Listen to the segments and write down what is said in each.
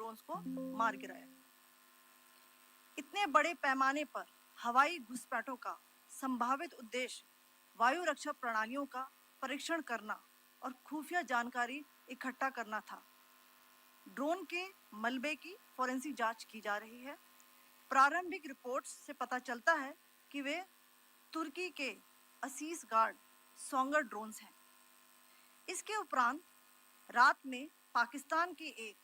Drones को मार गिराया। इतने बड़े पैमाने पर हवाई घुसपैठों का संभावित उद्देश्य वायु रक्षा प्रणालियों का परीक्षण करना और खुफिया जानकारी इकट्ठा करना था। ड्रोन के मलबे की फोरेंसिक जांच की जा रही है। प्रारंभिक रिपोर्ट्स से पता चलता है कि वे तुर्की के असीस गार्ड सोंगर ड्रोन्स हैं। इसके उपरांत रात में पाकिस्तान के एक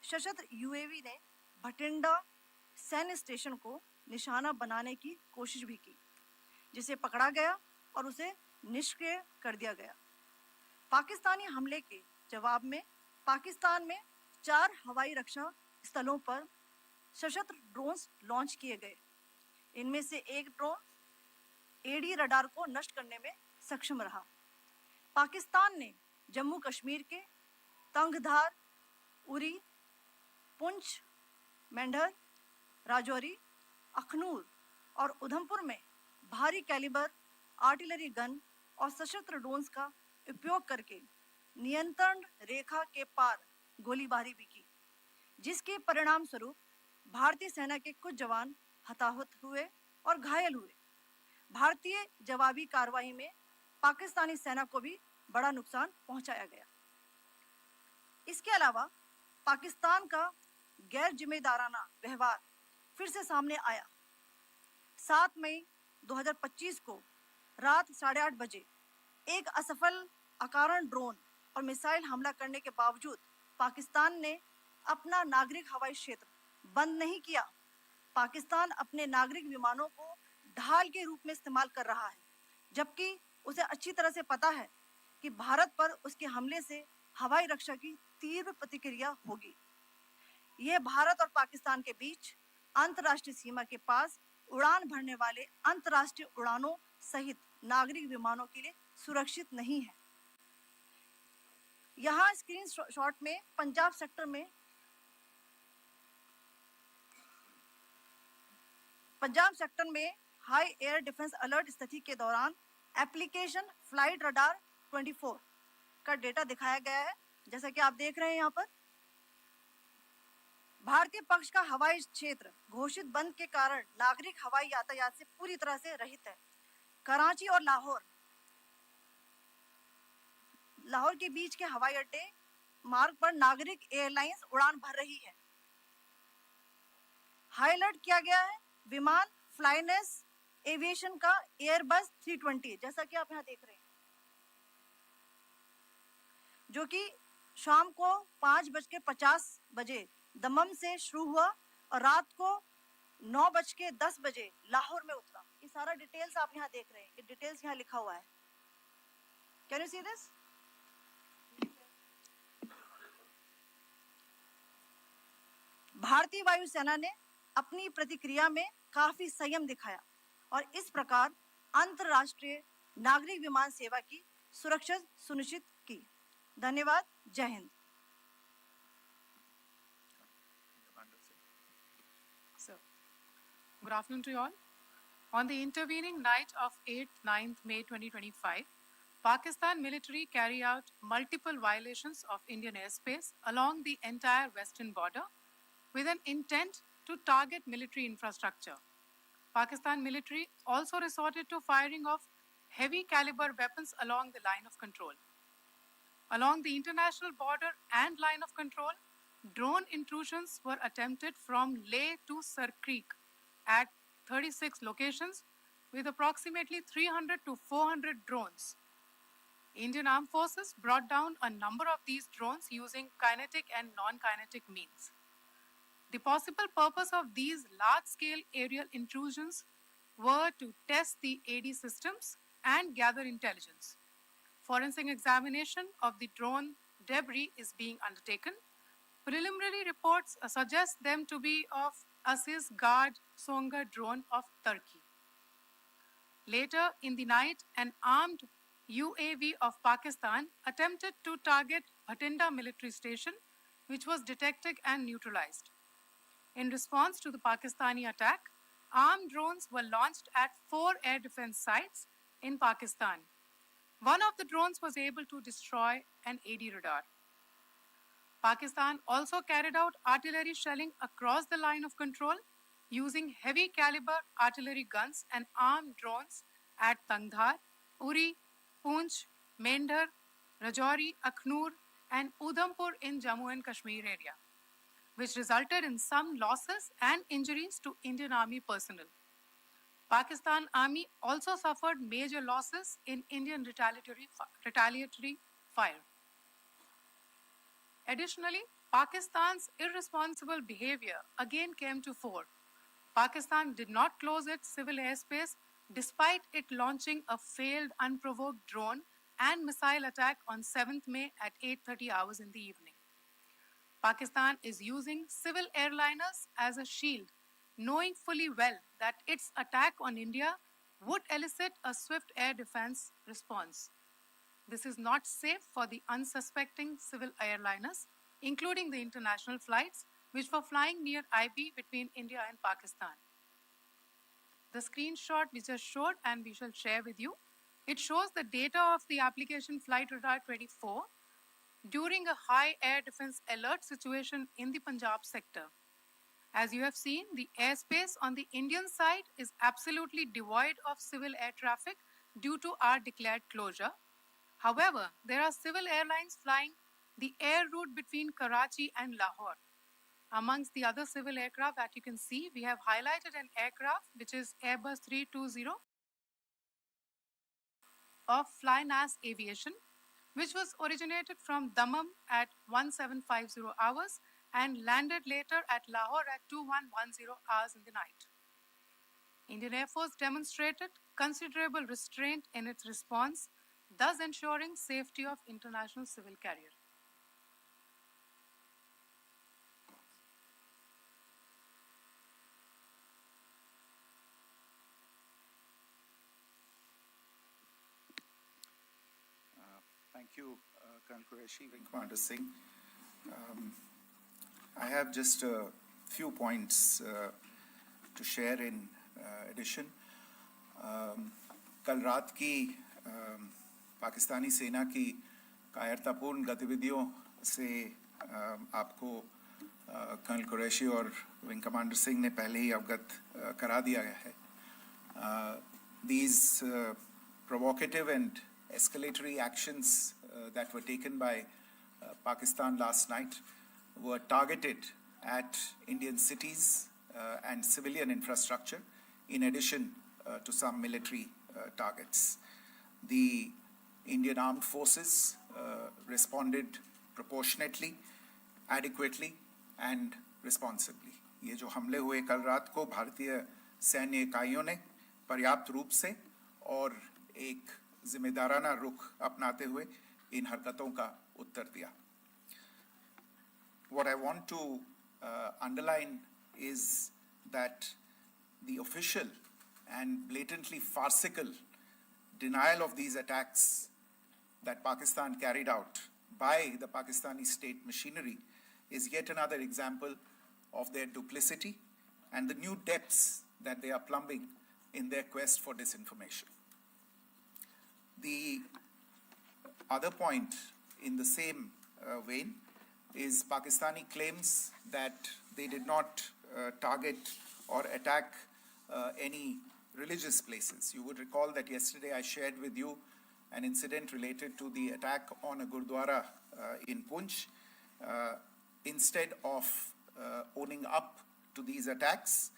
सशस्त्र यूएवी ने भटिंडा सैन्य स्टेशन को निशाना बनाने की कोशिश भी की, जिसे पकड़ा गया और उसे निष्क्रिय कर दिया गया। पाकिस्तानी हमले के जवाब में पाकिस्तान में 4 हवाई रक्षा स्थलों पर सशस्त्र ड्रोन्स लॉन्च किए गए। इनमें से एक ड्रोन एडी रडार को नष्ट करने में सक्षम रहा। पाकिस्तान ने जम्मू कश्मीर के तंगधार, उरी, पुंछ, मेंढर, राजौरी, अखनूर और उधमपुर में भारी कैलिबर आर्टिलरी गन और सशस्त्र ड्रोन्स का उपयोग करके नियंत्रण रेखा के पार गोलीबारी भी की, जिसके परिणाम स्वरूप भारतीय सेना के कुछ जवान हताहत हुए और घायल हुए। भारतीय जवाबी कार्रवाई में पाकिस्तानी सेना को भी बड़ा नुकसान पहुंचाया गया। इसके अलावा पाकिस्तान का गैर जिम्मेदाराना व्यवहार फिर से सामने आया। 7 मई 2025 को रात 8:30 बजे एक असफल अकारण ड्रोन और मिसाइल हमला करने के बावजूद पाकिस्तान ने अपना नागरिक हवाई क्षेत्र बंद नहीं किया। पाकिस्तान अपने नागरिक विमानों को ढाल के रूप में इस्तेमाल कर रहा है, जबकि उसे अच्छी तरह से पता है कि भारत पर उसके हमले से हवाई रक्षा की तीव्र प्रतिक्रिया होगी। यह भारत और पाकिस्तान के बीच अंतर्राष्ट्रीय सीमा के पास उड़ान भरने वाले अंतर्राष्ट्रीय उड़ानों सहित नागरिक विमानों के लिए सुरक्षित नहीं है। यहाँ स्क्रीन शॉट में पंजाब सेक्टर में हाई एयर डिफेंस अलर्ट स्थिति के दौरान एप्लीकेशन फ्लाइट रडार 24 का डेटा दिखाया गया है। जैसा कि आप देख रहे हैं यहाँ पर भारतीय पक्ष का हवाई क्षेत्र घोषित बंद के कारण नागरिक हवाई यातायात से पूरी तरह से रहित है। कराची और लाहौर के बीच के हवाई अड्डे मार्ग पर नागरिक एयरलाइंस उड़ान भर रही है। हाई अलर्ट किया गया है विमान फ्लाइनेस एविएशन का एयरबस 320, जैसा कि आप यहाँ देख रहे हैं, जो कि शाम को 5:50 बजे दमम से शुरू हुआ और रात को 9:10 बजे लाहौर में उतरा। ये सारा डिटेल्स आप यहाँ देख रहे हैं, ये डिटेल्स यहाँ लिखा हुआ है। Can you see this? भारतीय वायुसेना ने अपनी प्रतिक्रिया में काफी संयम दिखाया और इस प्रकार अंतरराष्ट्रीय नागरिक विमान सेवा की सुरक्षा सुनिश्चित की। धन्यवाद। जय Hind. Good afternoon to you all. On the intervening night of 8th-9th May 2025, Pakistan military carried out multiple violations of Indian airspace along the entire western border with an intent to target military infrastructure. Pakistan military also resorted to firing of heavy caliber weapons along the line of control. Along the international border and line of control, drone intrusions were attempted from Leh to Sar Creek at 36 locations with approximately 300 to 400 drones. Indian Armed Forces brought down a number of these drones using kinetic and non-kinetic means. The possible purpose of these large-scale aerial intrusions were to test the AD systems and gather intelligence. Forensic examination of the drone debris is being undertaken. Preliminary reports suggest them to be of Aziz Guard Songa drone of Turkey. Later in the night, an armed UAV of Pakistan attempted to target Bhatinda military station, which was detected and neutralized. In response to the Pakistani attack, armed drones were launched at 4 air defense sites in Pakistan. One of the drones was able to destroy an AD radar. Pakistan also carried out artillery shelling across the line of control using heavy caliber artillery guns and armed drones at Tangdhar, Uri, Poonch, Mendhar, Rajouri, Akhnur, and Udhampur in Jammu and Kashmir area, which resulted in some losses and injuries to Indian Army personnel. Pakistan Army also suffered major losses in Indian retaliatory fire. Additionally, Pakistan's irresponsible behavior again came to fore. Pakistan did not close its civil airspace despite it launching a failed unprovoked drone and missile attack on 7th May at 8:30 hours in the evening. Pakistan is using civil airliners as a shield, knowing fully well that its attack on India would elicit a swift air defense response. This is not safe for the unsuspecting civil airliners, including the international flights, which were flying near IB between India and Pakistan. The screenshot we just showed and we shall share with you, it shows the data of the application Flight Radar 24 during a high air defense alert situation in the Punjab sector. As you have seen, the airspace on the Indian side is absolutely devoid of civil air traffic due to our declared closure. However, there are civil airlines flying the air route between Karachi and Lahore. Amongst the other civil aircraft that you can see, we have highlighted an aircraft which is Airbus 320 of Flynas Aviation, which was originated from Dammam at 1750 hours and landed later at Lahore at 2110 hours in the night. Indian Air Force demonstrated considerable restraint in its response, thus ensuring safety of international civil carrier. Thank you, Colonel Qureshi, Wing Commander Singh. I have just a few points to share in addition. कल रात की पाकिस्तानी सेना की कायरतापूर्ण गतिविधियों से आपको colonel Qureshi और विंग कमांडर सिंह ने पहले ही अवगत करा दिया है. These provocative and escalatory actions that were taken by Pakistan last night were targeted at Indian cities and civilian infrastructure, in addition to some military targets. The Indian Armed Forces responded proportionately, adequately, and responsibly. ये जो हमले हुए कल रात को भारतीय सैन्य इकाइयों ने पर्याप्त रूप से और एक जिम्मेदाराना रुख अपनाते हुए इन हरकतों का उत्तर दिया. What I want to underline is that the official and blatantly farcical denial of these attacks that Pakistan carried out by the Pakistani state machinery is yet another example of their duplicity and the new depths that they are plumbing in their quest for disinformation. The other point in the same vein is Pakistani claims that they did not target or attack any religious places. You would recall that yesterday I shared with you an incident related to the attack on a Gurdwara in Poonch. Instead of owning up to these attacks,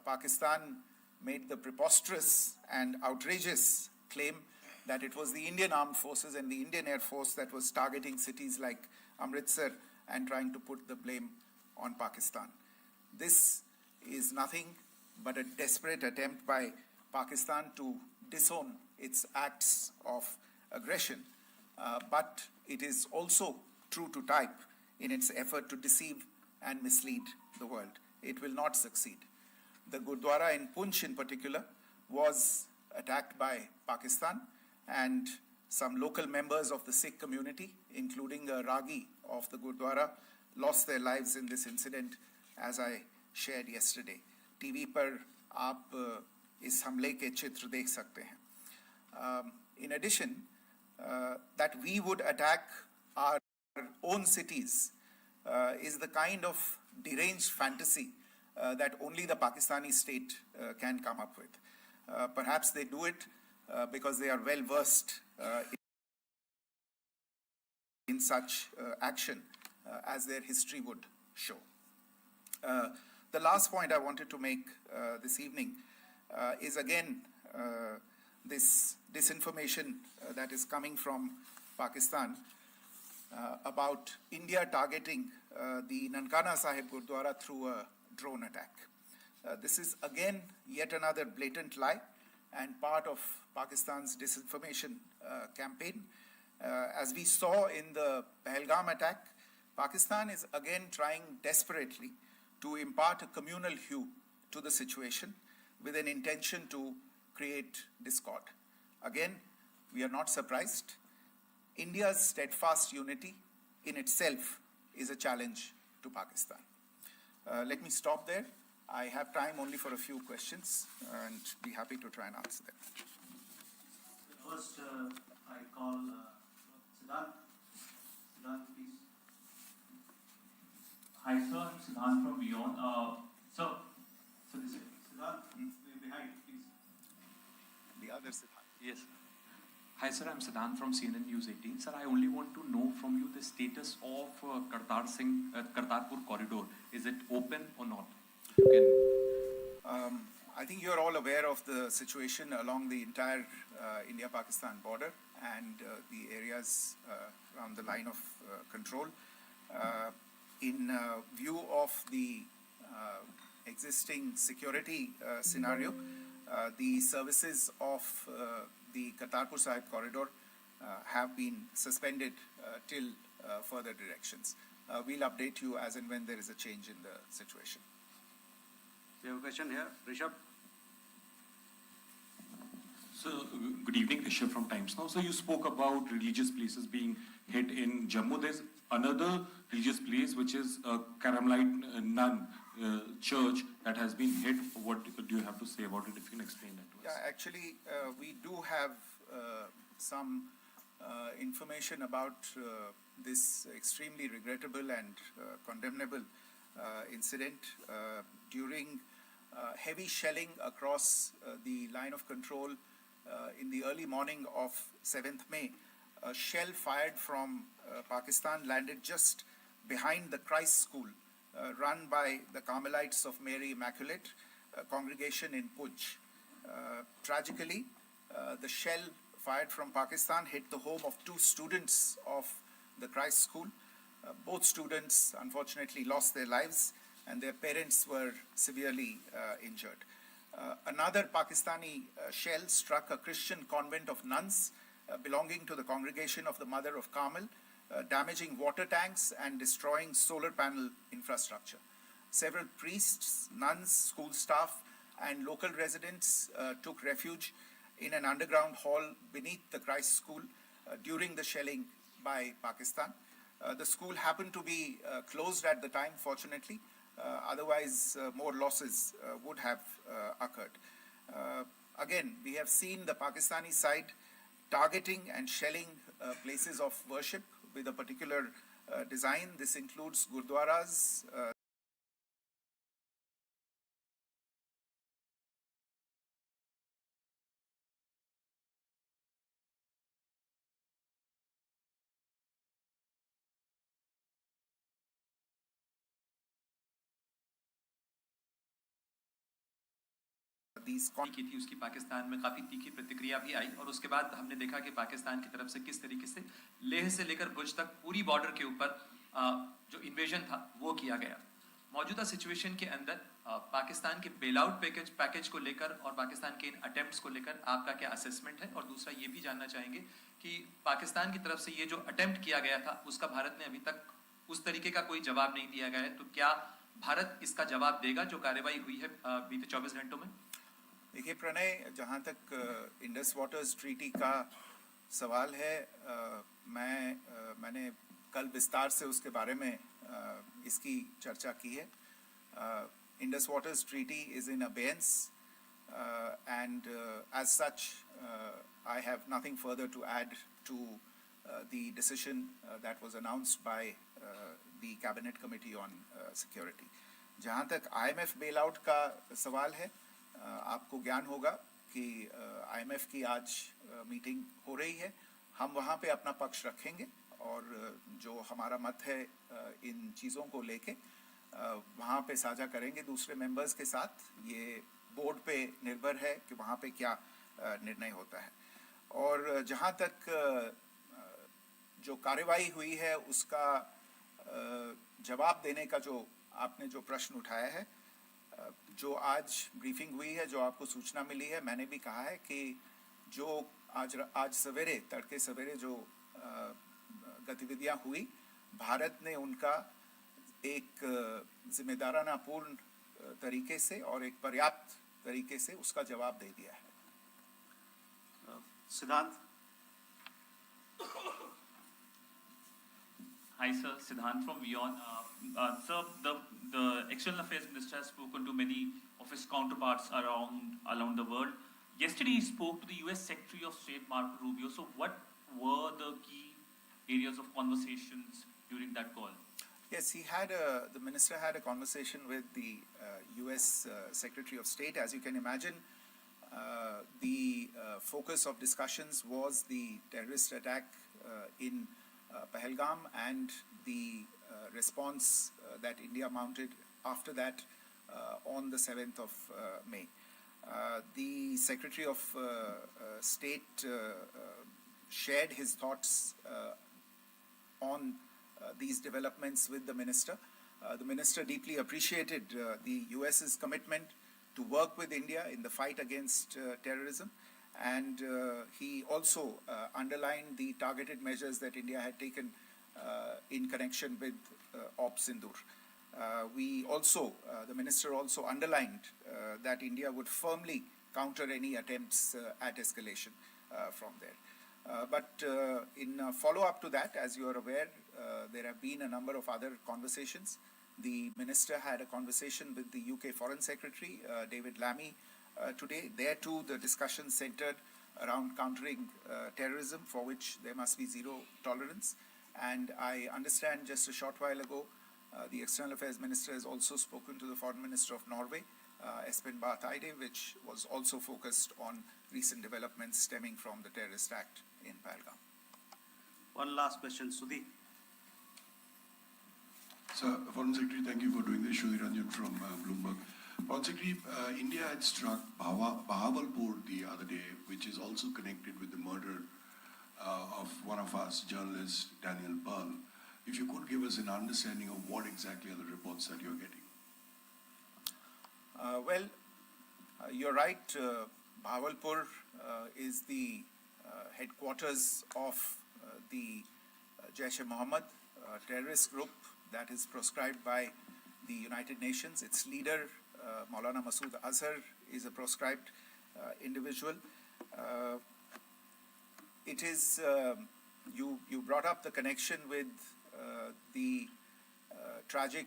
Pakistan made the preposterous and outrageous claim that it was the Indian Armed Forces and the Indian Air Force that was targeting cities like Amritsar and trying to put the blame on Pakistan. This is nothing but a desperate attempt by Pakistan to disown its acts of aggression, but it is also true to type in its effort to deceive and mislead the world. It will not succeed. The Gurdwara in Poonch in particular was attacked by Pakistan, and some local members of the Sikh community, including a Ragi of the Gurdwara, lost their lives in this incident, as I shared yesterday. TV पर आप इस हमले के चित्र देख सकते हैं. In addition, that we would attack our own cities is the kind of deranged fantasy that only the Pakistani state can come up with. Perhaps they do it because they are well versed in such action as their history would show. The last point I wanted to make this evening is again this disinformation that is coming from Pakistan about India targeting the Nankana Sahib Gurdwara through a drone attack. This is again yet another blatant lie and part of Pakistan's disinformation campaign. As we saw in the Pahalgam attack, Pakistan is again trying desperately to impart a communal hue to the situation with an intention to create discord. Again, we are not surprised. India's steadfast unity in itself is a challenge to Pakistan. Let me stop there. I have time only for a few questions and be happy to try and answer them. First, I call Siddharth. Siddharth, please. Hi, sir. I'm Siddharth from Beyond. So this is Siddharth behind, please. The other Siddharth. Yes. Hi, sir. I'm Siddharth from CNN News 18. Sir, I only want to know from you the status of Kartarpur corridor. Is it open or not? I think you're all aware of the situation along the entire India-Pakistan border and the areas around the line of control. In view of the existing security scenario, the services of the Kartarpur Sahib corridor have been suspended till further directions. We'll update you as and when there is a change in the situation. We have a question here. Rishabh. So, good evening, Rishabh from Times Now. So, you spoke about religious places being hit in Jammu. There's another religious place which is a Carmelite nun church that has been hit. What do you have to say about it? If you can explain that to us. Yeah, actually, we do have some information about this extremely regrettable and condemnable incident. During heavy shelling across the line of control in the early morning of 7th May, a shell fired from Pakistan landed just behind the Christ School run by the Carmelites of Mary Immaculate, a congregation in Puj. Tragically, the shell fired from Pakistan hit the home of 2 students of the Christ School. Both students unfortunately lost their lives and their parents were severely injured. Another Pakistani shell struck a Christian convent of nuns belonging to the congregation of the Mother of Carmel, damaging water tanks and destroying solar panel infrastructure. Several priests, nuns, school staff and local residents took refuge in an underground hall beneath the Christ School during the shelling by Pakistan. The school happened to be closed at the time, fortunately. Otherwise, more losses would have occurred. Again, we have seen the Pakistani side targeting and shelling places of worship with a particular design. This includes gurdwaras, these की थी उसकी पाकिस्तान में काफ़ी तीखी प्रतिक्रिया भी आई और उसके बाद हमने देखा कि पाकिस्तान की तरफ से किस तरीके से लेह से लेकर भुज तक पूरी बॉर्डर के ऊपर जो इन्वेजन था वो किया गया। मौजूदा सिचुएशन के अंदर पाकिस्तान के बेल आउट पैकेज को लेकर और पाकिस्तान के इन अटेम्प्ट्स को लेकर आपका क्या असेसमेंट है? और दूसरा ये भी जानना चाहेंगे कि पाकिस्तान की तरफ से ये जो अटेम्प्ट किया गया था उसका भारत ने अभी तक उस तरीके का कोई जवाब नहीं दिया गया है, तो क्या भारत इसका जवाब देगा जो कार्रवाई हुई है बीते 24 घंटों में? देखिए प्रणय, जहाँ तक इंडस वाटर्स ट्रीटी का सवाल है, मैंने कल विस्तार से उसके बारे में इसकी चर्चा की है. Indus waters treaty is in abeyance and as such I have nothing further to add to the decision that was announced by the Cabinet Committee on Security. जहाँ तक IMF bailout का सवाल है, आपको ज्ञान होगा कि IMF की आज मीटिंग हो रही है. हम वहाँ पे अपना पक्ष रखेंगे और जो हमारा मत है इन चीज़ों को लेके वहाँ पे साझा करेंगे दूसरे मेंबर्स के साथ. ये बोर्ड पे निर्भर है कि वहाँ पे क्या निर्णय होता है. और जहाँ तक जो कार्यवाही हुई है उसका जवाब देने का जो आपने जो प्रश्न उठाया है, जो आज ब्रीफिंग हुई है, जो आपको सूचना मिली है, मैंने भी कहा है कि जो आज सवेरे तड़के सवेरे जो गतिविधियां हुई, भारत ने उनका एक जिम्मेदाराना पूर्ण तरीके से और एक पर्याप्त तरीके से उसका जवाब दे दिया है. Siddhant. Hi, sir. Siddhant from WION. Sir, the External Affairs Minister has spoken to many of his counterparts around the world. Yesterday, he spoke to the U.S. Secretary of State Marco Rubio. So, what were the key areas of conversations during that call? Yes, the minister had a conversation with the U.S. Secretary of State. As you can imagine, the focus of discussions was the terrorist attack in Pahalgam and the response that India mounted after that on the 7th of May. The Secretary of State shared his thoughts on these developments with the minister. The minister deeply appreciated the US's commitment to work with India in the fight against terrorism, and he also underlined the targeted measures that India had taken in connection with Sindoor. The minister also underlined that India would firmly counter any attempts at escalation from there. But in follow-up to that, as you are aware, there have been a number of other conversations. The minister had a conversation with the UK Foreign Secretary, David Lammy, today. There too, the discussion centered around countering terrorism, for which there must be zero tolerance. And I understand just a short while ago, the External Affairs Minister has also spoken to the Foreign Minister of Norway, Espen Barth Eide, which was also focused on recent developments stemming from the terrorist act in Pahalgam. One last question, Sudhi. Sir, Foreign Secretary, thank you for doing this. Sudhi Ranjan from Bloomberg. Foreign Secretary, India had struck Bahawalpur the other day, which is also connected with the murder of one of us, journalist Daniel Pearl. If you could give us an understanding of what exactly are the reports that you're getting. You're right. Bahawalpur is the headquarters of the Jaish-e-Mohammed terrorist group that is proscribed by the United Nations. Its leader, Maulana Masood Azhar, is a proscribed individual. It is, you brought up the connection with the tragic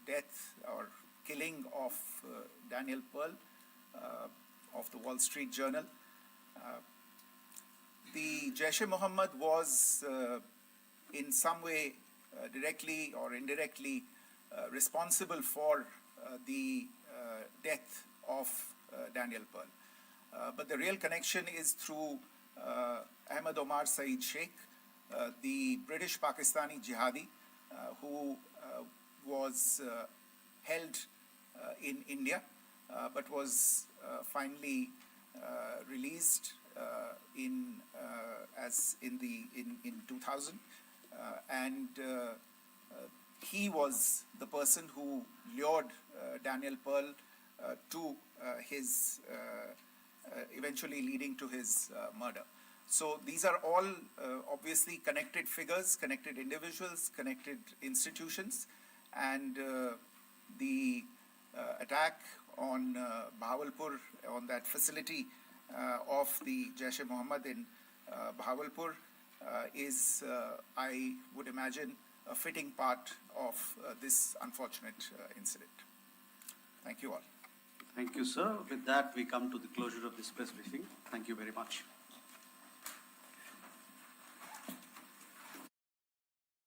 death or killing of Daniel Pearl of the Wall Street Journal. The Jaish-e-Mohammed was in some way directly or indirectly responsible for the death of Daniel Pearl. But the real connection is through Ahmed Omar Saeed Sheikh, the British Pakistani jihadi who was held in India but was finally released in 2000, and he was the person who lured Daniel Pearl to his eventually leading to his murder. So these are all obviously connected figures, connected individuals, connected institutions, and the attack on Bahawalpur, on that facility of the Jaish-e-Mohammed in Bahawalpur is, I would imagine, a fitting part of this unfortunate incident. Thank you all. Thank you, sir. With that, we come to the closure of this press briefing. Thank you very much.